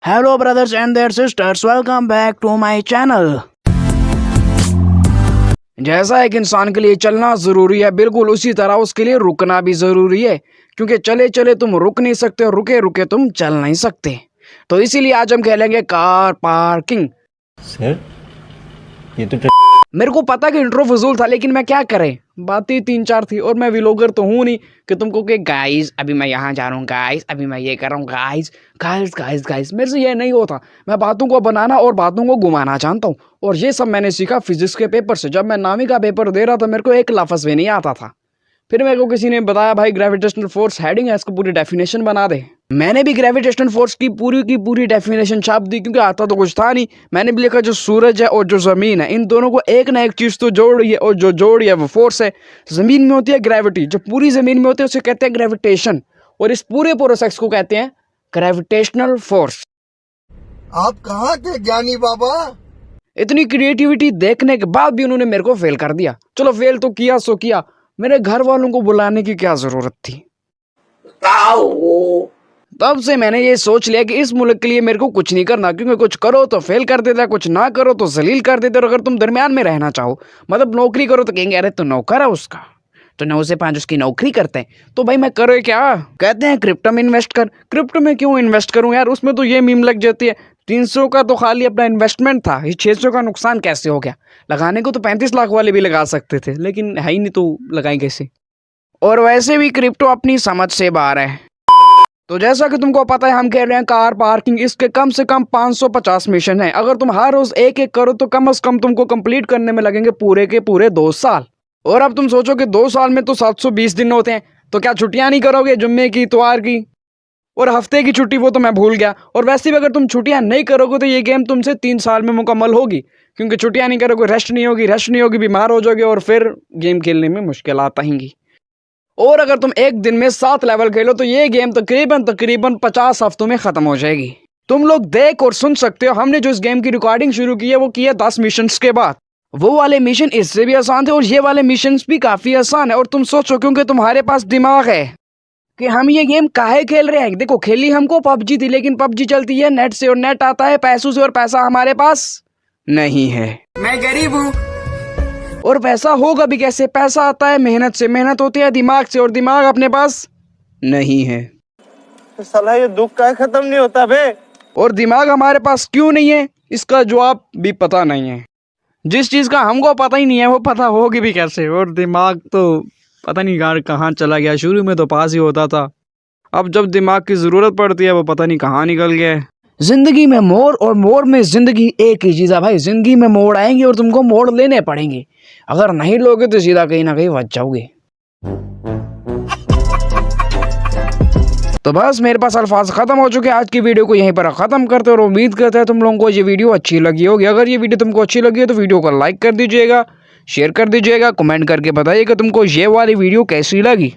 Hello brothers and their sisters, welcome back to my channel। जैसा एक इंसान के लिए चलना जरूरी है, बिल्कुल उसी तरह उसके लिए रुकना भी जरूरी है, क्योंकि चले चले तुम रुक नहीं सकते और रुके रुके तुम चल नहीं सकते। तो इसीलिए आज हम खेलेंगे कार पार्किंग। सर ये तो मेरे को पता कि इंट्रो फजूल था, लेकिन मैं क्या करें, बातें 3-4 थी और मैं व्लॉगर तो हूँ नहीं कि तुमको कि गाइस अभी मैं यहाँ जा रहा हूँ, गाइस अभी मैं ये कर रहा हूँ, गाइस गाइस गाइस गाइस। मेरे से ये नहीं होता। मैं बातों को बनाना और बातों को घुमाना जानता हूँ, और ये सब मैंने सीखा फिजिक्स के पेपर से। जब मैं 9वीं का पेपर दे रहा था मेरे को एक लफ्ज़ भी नहीं आता था। फिर मेरे को किसी ने बताया भाई ग्रेविटेशनल फोर्स हेडिंग है, इसको पूरी डेफिनेशन बना दे। मैंने भी ग्रेविटेशनल फोर्स की पूरी डेफिनेशन छाप दी, क्योंकि आता तो कुछ था नहीं। मैंने भी लिखा जो सूरज है और जो ज़मीन है, इन दोनों को एक ना एक चीज़ तो जोड़ रही है, और जो जोड़ रही है वो फोर्स है। ज़मीन में होती है ग्रेविटी, जो पूरी ज़मीन में होती है उसे कहते हैं ग्रेविटेशन, और इस पूरे प्रोसेस को कहते हैं ग्रेविटेशनल फोर्स। आप कहाँ के ज्ञानी बाबा? इतनी क्रिएटिविटी देखने के बाद भी उन्होंने मेरे को फेल कर दिया। चलो फेल तो किया सो किया, मेरे घर वालों को बुलाने की क्या जरूरत थी। तब से मैंने ये सोच लिया कि इस मुल्क के लिए मेरे को कुछ नहीं करना, क्योंकि कुछ करो तो फेल कर देता है, कुछ ना करो तो जलील कर देते। और अगर तुम दरमियान में रहना चाहो, मतलब नौकरी करो, तो कहेंगे अरे तो नौकर है उसका, तो 9 से 5 उसकी नौकरी करते हैं। तो भाई मैं करो क्या, कहते हैं क्रिप्टो में इन्वेस्ट कर। क्रिप्टो में क्यों इन्वेस्ट करूं यार, उसमें तो ये मीम लग जाती है 300 का तो खाली अपना इन्वेस्टमेंट था, ये 600 का नुकसान कैसे हो गया। लगाने को तो 35 लाख वाले भी लगा सकते थे, लेकिन है ही नहीं, तो लगाएं कैसे। और वैसे भी क्रिप्टो अपनी समझ से बाहर है। तो जैसा कि तुमको पता है हम कह रहे हैं कार पार्किंग, इसके कम से कम 550 मिशन है। अगर तुम हर रोज एक एक करो तो कम से कम तुमको कंप्लीट करने में लगेंगे पूरे के पूरे 2 साल। और अब तुम सोचो कि 2 साल में तो 720 दिन होते हैं, तो क्या छुट्टियां नहीं करोगे, जुम्मे की, इतवार की और हफ्ते की छुट्टी, वो तो मैं भूल गया। और वैसे भी अगर तुम छुट्टियां नहीं करोगे तो ये गेम तुमसे 3 साल में मुकम्मल होगी, क्योंकि छुट्टियां नहीं करोगे, रेस्ट नहीं होगी, बीमार हो जाओगे और फिर गेम खेलने में मुश्किल आएंगी। और अगर तुम एक दिन में 7 लेवल खेलो तो ये गेम तकरीबन 50 हफ्तों में खत्म हो जाएगी। तुम लोग देख और सुन सकते हो, हमने जो इस गेम की रिकॉर्डिंग शुरू की है वो की है 10 मिशंस के बाद। वो वाले मिशन इससे भी आसान थे और ये वाले मिशंस भी काफी आसान है। और तुम सोचो, क्योंकि तुम्हारे पास दिमाग है कि हम ये गेम काहे खेल रहे हैं। देखो, खेली हमको पबजी थी, लेकिन पबजी चलती है नेट से, और नेट आता है पैसों से, और पैसा हमारे पास नहीं है। मैं गरीब हूँ, और पैसा होगा भी कैसे। पैसा आता है मेहनत से, मेहनत होती है दिमाग से, और दिमाग अपने पास नहीं है। साला ये दुख का खत्म नहीं होता बे। और दिमाग हमारे पास क्यों नहीं है, इसका जवाब भी पता नहीं है। जिस चीज़ का हमको पता ही नहीं है वो पता होगी भी कैसे। और दिमाग तो पता नहीं यार कहाँ चला गया। शुरू में तो पास ही होता था, अब जब दिमाग की ज़रूरत पड़ती है वो पता नहीं कहाँ निकल गया है। जिंदगी में मोड़, और मोड़ में जिंदगी एक ही चीज़ है भाई। जिंदगी में मोड़ आएंगे और तुमको मोड़ लेने पड़ेंगे, अगर नहीं लोगे तो सीधा कहीं ना कहीं बच जाओगे। तो बस मेरे पास अल्फाज खत्म हो चुके हैं। आज की वीडियो को यहीं पर खत्म करते हैं, और उम्मीद करते हैं तुम लोगों को ये वीडियो अच्छी लगी होगी। अगर ये वीडियो तुमको अच्छी लगी है तो वीडियो को लाइक कर दीजिएगा, शेयर कर दीजिएगा, कमेंट करके बताइएगा तुमको ये वाली वीडियो कैसी लगी।